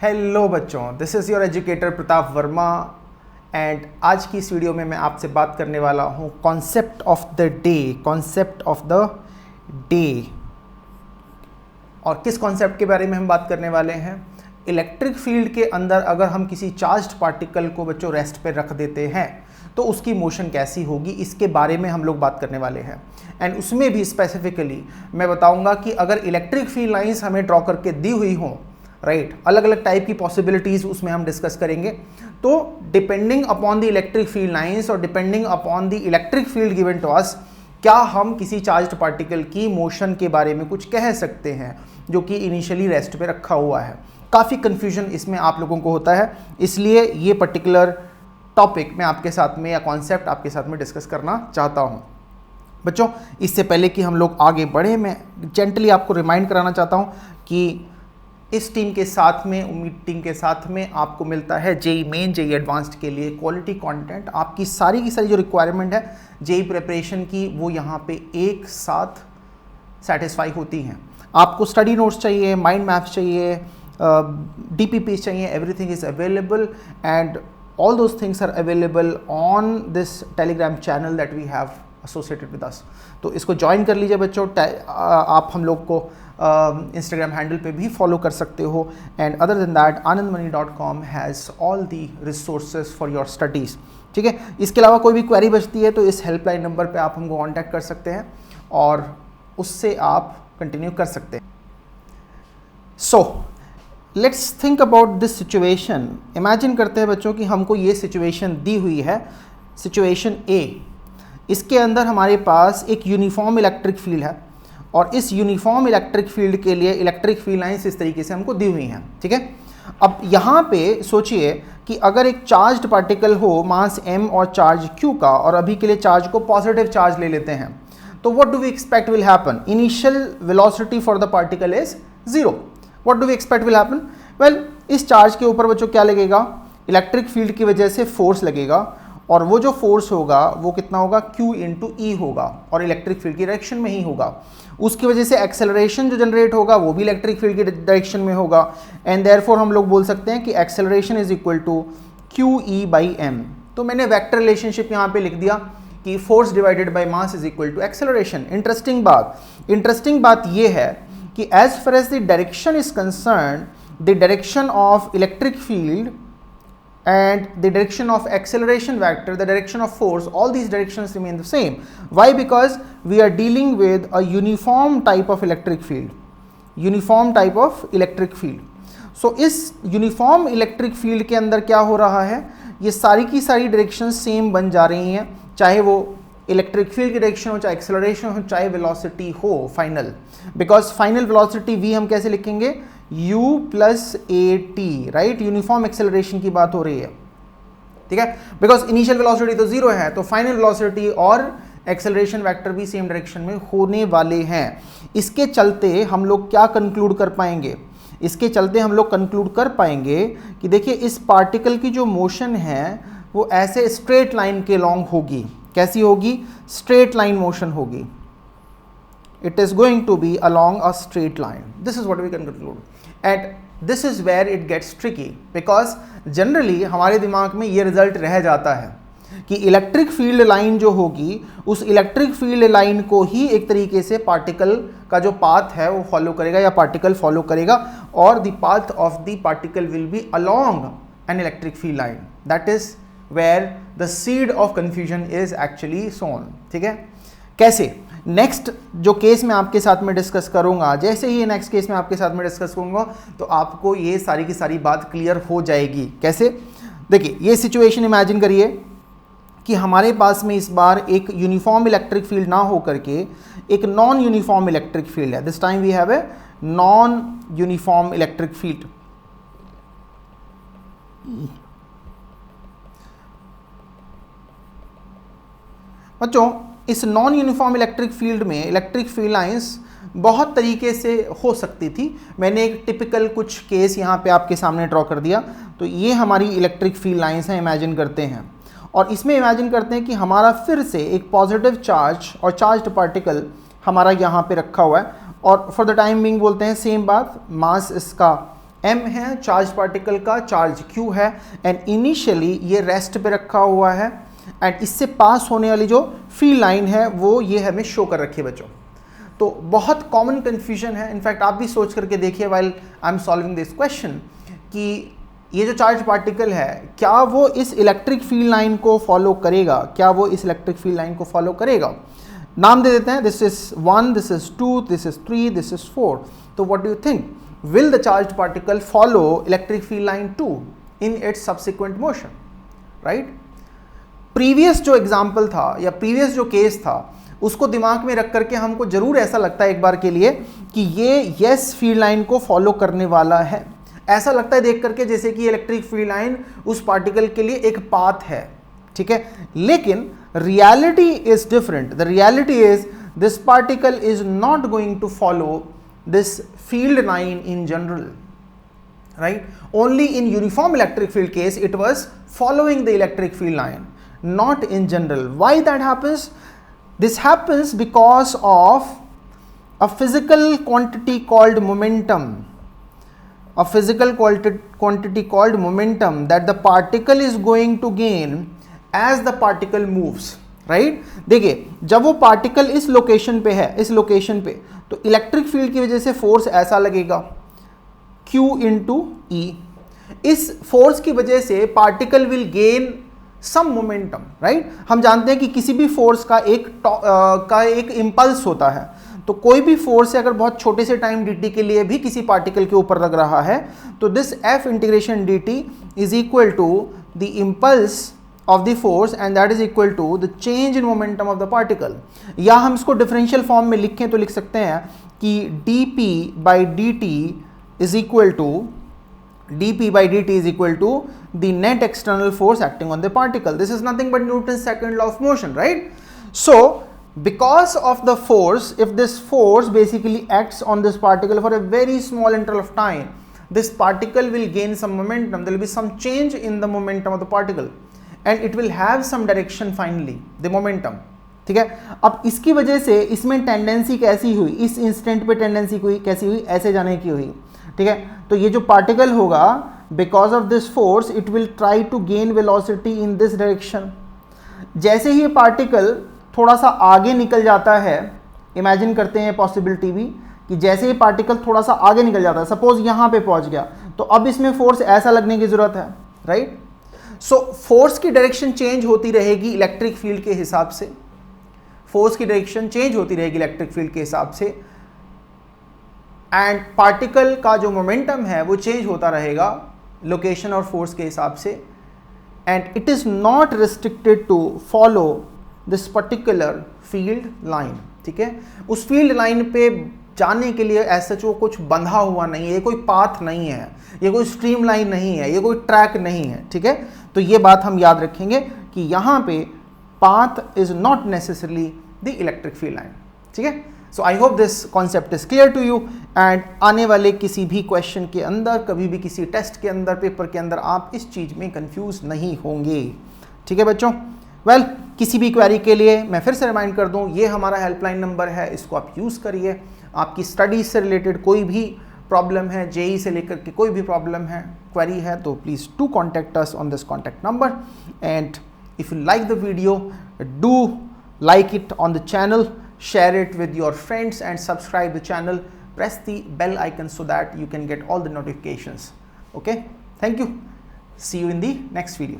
Hello बच्चों, this is your educator Pratap Verma and आज की इस वीडियो में मैं आपसे बात करने वाला हूँ कॉन्सेप्ट ऑफ द डे। और किस कॉन्सेप्ट के बारे में हम बात करने वाले हैं? इलेक्ट्रिक फील्ड के अंदर अगर हम किसी चार्ज्ड पार्टिकल को बच्चों रेस्ट पे रख देते हैं तो उसकी मोशन कैसी होगी, इसके बारे में हम लोग बात करने वाले हैं। एंड उसमें भी स्पेसिफिकली मैं बताऊंगा कि अगर इलेक्ट्रिक फील्ड लाइंस हमें ड्रॉ करके दी हुई हों, राइट, अलग अलग टाइप की पॉसिबिलिटीज़ उसमें हम डिस्कस करेंगे। तो depending upon the electric field lines और depending upon the electric field given to us, क्या हम किसी चार्ज्ड पार्टिकल की मोशन के बारे में कुछ कह सकते हैं जो कि इनिशियली रेस्ट पे रखा हुआ है। काफ़ी कन्फ्यूजन इसमें आप लोगों को होता है, इसलिए ये पर्टिकुलर टॉपिक मैं आपके साथ में या कॉन्सेप्ट आपके साथ में डिस्कस करना चाहता हूँ। बच्चों, इससे पहले कि हम लोग आगे बढ़े, मैं जेंटली आपको रिमाइंड कराना चाहता हूँ कि इस टीम के साथ में, उम्मीद टीम के साथ में आपको मिलता है जेई मेन, जेई एडवांस्ड के लिए क्वालिटी कंटेंट। आपकी सारी की सारी जो रिक्वायरमेंट है जेई प्रिपरेशन की, वो यहाँ पे एक साथ सेटिस्फाई होती हैं। आपको स्टडी नोट्स चाहिए, माइंड मैप्स चाहिए, DPPs चाहिए, everything is available and all those things are available on this telegram channel that we have associated with us। तो इसको ज्वाइन कर लीजिए बच्चों। आप हम लोग को इंस्टाग्राम हैंडल पे भी फॉलो कर सकते हो। And other than that anandmani.com has all the resources for your studies. ठीक है, इसके अलावा कोई भी क्वेरी बचती है तो इस हेल्पलाइन नंबर पे आप हमको कॉन्टैक्ट कर सकते हैं और उससे आप कंटिन्यू कर सकते हैं। So let's think about this situation. Imagine करते हैं बच्चों कि हमको ये सिचुएशन दी हुई है, सिचुएशन ए। इसके अंदर हमारे पास एक यूनिफॉर्म इलेक्ट्रिक फील्ड है और इस यूनिफॉर्म इलेक्ट्रिक फील्ड के लिए इलेक्ट्रिक फील्ड लाइंस इस तरीके से हमको दी हुई हैं। ठीक है, अब यहाँ पे सोचिए कि अगर एक चार्ज्ड पार्टिकल हो मास m और चार्ज q का, और अभी के लिए चार्ज को पॉजिटिव चार्ज ले लेते हैं, तो what do we expect will happen? Initial velocity for the particle is 0। What do we expect will happen? Well, इस चार्ज के ऊपर बच्चों क्या लगेगा? इलेक्ट्रिक फील्ड की वजह से फोर्स लगेगा और वो जो फोर्स होगा वो कितना होगा? Q इंटू E होगा और इलेक्ट्रिक फील्ड की डायरेक्शन में ही होगा। उसकी वजह से एक्सेलरेशन जो जनरेट होगा वो भी इलेक्ट्रिक फील्ड की डायरेक्शन में होगा एंड देयरफॉर हम लोग बोल सकते हैं कि acceleration is equal to QE by m। तो मैंने वेक्टर रिलेशनशिप यहाँ पे लिख दिया कि force divided by mass is equal to acceleration. Interesting बात ये है कि as far as the direction is concerned, the direction of electric field and the direction of acceleration vector, the direction of force, all these directions remain the same. Why? Because we are dealing with a uniform type of electric field. So इस uniform electric field के अंदर क्या हो रहा है? ये सारी की सारी directions सेम बन जा रही हैं, चाहे वो इलेक्ट्रिक फील्ड की डायरेक्शन हो, चाहे एक्सेलरेशन हो, चाहे वेलोसिटी हो final. Because final velocity v हम कैसे लिखेंगे? u plus A T, right. Uniform acceleration की बात हो रही है, ठीक है, बिकॉज इनिशियल वेलोसिटी तो 0 है, तो फाइनल वेलोसिटी और एक्सेलरेशन वेक्टर भी सेम डायरेक्शन में होने वाले हैं। इसके चलते हम लोग क्या कंक्लूड कर पाएंगे? कि देखिए इस पार्टिकल की जो मोशन है वो ऐसे स्ट्रेट लाइन के लॉन्ग होगी। कैसी होगी? स्ट्रेट लाइन मोशन होगी। It is going to be along a straight line. This is what we can conclude. And this is where it gets tricky because generally हमारे दिमाग में ये रिजल्ट रह जाता है कि इलेक्ट्रिक फील्ड लाइन जो होगी, उस इलेक्ट्रिक फील्ड लाइन को ही एक तरीके से पार्टिकल का जो पाथ है वो फॉलो करेगा या पार्टिकल फॉलो करेगा और the path of the particle will be along an electric field line. That is where the seed of confusion is actually sown। ठीक है, कैसे? नेक्स्ट जो केस मैं आपके साथ में डिस्कस करूंगा, जैसे ही नेक्स्ट केस में आपके साथ में डिस्कस करूंगा तो आपको ये सारी की सारी बात क्लियर हो जाएगी। कैसे? देखिए ये सिचुएशन इमेजिन करिए कि हमारे पास में इस बार एक यूनिफॉर्म इलेक्ट्रिक फील्ड ना हो करके एक नॉन यूनिफॉर्म इलेक्ट्रिक फील्ड है। This time we have a non uniform electric field. बच्चों, इस नॉन यूनिफॉर्म इलेक्ट्रिक फील्ड में इलेक्ट्रिक फील्ड लाइंस बहुत तरीके से हो सकती थी। मैंने एक टिपिकल कुछ केस यहाँ पे आपके सामने ड्रॉ कर दिया। तो ये हमारी इलेक्ट्रिक फील्ड लाइंस हैं, इमेजिन करते हैं, और इसमें इमेजिन करते हैं कि हमारा फिर से एक पॉजिटिव चार्ज और चार्ज्ड पार्टिकल हमारा यहाँ पे रखा हुआ है और फॉर द टाइम बिंग बोलते हैं सेम बात, मास इसका m है चार्ज पार्टिकल का, चार्ज q है, एंड इनिशियली ये रेस्ट पे रखा हुआ है, एंड इससे पास होने वाली जो फील्ड लाइन है वो ये हमें शो कर रखी है बच्चों। तो बहुत कॉमन कन्फ्यूजन है, इनफैक्ट आप भी सोच करके देखिए while I am solving this question कि ये जो चार्ज पार्टिकल है क्या वो इस इलेक्ट्रिक फील्ड लाइन को फॉलो करेगा, क्या वो इस इलेक्ट्रिक फील्ड लाइन को फॉलो करेगा। नाम दे देते हैं, this is 1, this is 2, this is 3, this is 4। तो what do you think, will the charge particle follow electric field line 2 in its subsequent motion, right. Previous जो एग्जाम्पल था या previous जो केस था उसको दिमाग में रख करके हमको जरूर ऐसा लगता है एक बार के लिए कि ये यस फील्ड लाइन को फॉलो करने वाला है। ऐसा लगता है देख करके जैसे कि इलेक्ट्रिक फील्ड लाइन उस पार्टिकल के लिए एक पाथ है, ठीक है। लेकिन reality is different. The reality is this particle is not going to follow this field line in general, right? Only in uniform electric field case it was following the electric field line, not in general. Why that happens? This happens because of a physical quantity called momentum, a physical quantity called momentum that the particle is going to gain as the particle moves, right? देखिए जब वो particle इस location पे है, इस location पे, तो electric field की वजह से फोर्स ऐसा लगेगा Q इंटू ई। इस फोर्स की वजह से particle will gain some momentum, right. हम जानते हैं कि किसी भी फोर्स का एक इम्पल्स होता है, तो कोई भी फोर्स अगर बहुत छोटे से टाइम dt के लिए भी किसी पार्टिकल के ऊपर लग रहा है तो this f integration dt is equal to the impulse of the force and that is equal to the change in momentum of the particle. या हम इसको डिफरेंशियल फॉर्म में लिखें तो लिख सकते हैं कि dp by dt is equal to dp by dt is equal to the net external force acting on the particle. This is nothing but Newton's second law of motion, right? So because of the force, if this force basically acts on this particle for a very small interval of time, this particle will gain some momentum. There will be some change in the momentum of the particle and it will have some direction finally, the momentum. ठीक है। अब इसकी वजह से इसमें tendency कैसी हुई, इस इंस्टेंट पे टेंडेंसी हुई कैसी हुई, ऐसे जाने की हुई, ठीक है। तो ये जो पार्टिकल होगा because of this force it will try to gain velocity in this direction. जैसे ही ये पार्टिकल थोड़ा सा आगे निकल जाता है, इमेजिन करते हैं पॉसिबिलिटी भी कि जैसे ही पार्टिकल थोड़ा सा आगे निकल जाता है, सपोज यहाँ पे पहुँच गया, तो अब इसमें फोर्स ऐसा लगने की जरूरत है, राइट। सो फोर्स की डायरेक्शन चेंज होती रहेगी इलेक्ट्रिक फील्ड के हिसाब से, फोर्स की डायरेक्शन चेंज होती रहेगी इलेक्ट्रिक फील्ड के हिसाब से, एंड पार्टिकल का जो मोमेंटम है वो चेंज होता रहेगा लोकेशन और फोर्स के हिसाब से, and it is not restricted to follow this particular field line, ठीक है। उस फील्ड लाइन पे जाने के लिए ऐसा जो कुछ बंधा हुआ नहीं है, ये कोई पाथ नहीं है, ये कोई स्ट्रीम लाइन नहीं है, ये कोई ट्रैक नहीं है, ठीक है। तो ये बात हम याद रखेंगे कि यहाँ पे path is not necessarily the electric field line, ठीक है। So I hope this concept is clear to you, and आने वाले किसी भी क्वेश्चन के अंदर, कभी भी किसी टेस्ट के अंदर, पेपर के अंदर आप इस चीज़ में कंफ्यूज नहीं होंगे, ठीक है बच्चों। वेल, किसी भी क्वेरी के लिए मैं फिर से रिमाइंड कर दूं, ये हमारा हेल्पलाइन नंबर है, इसको आप यूज़ करिए। आपकी स्टडीज से रिलेटेड कोई भी प्रॉब्लम है, जेई से लेकर के कोई भी प्रॉब्लम है, क्वेरी है, तो please do contact us on this contact number, and if you like the video do like it on the channel, share it with your friends and subscribe the channel, press the bell icon so that you can get all the notifications. Okay, thank you, see you in the next video.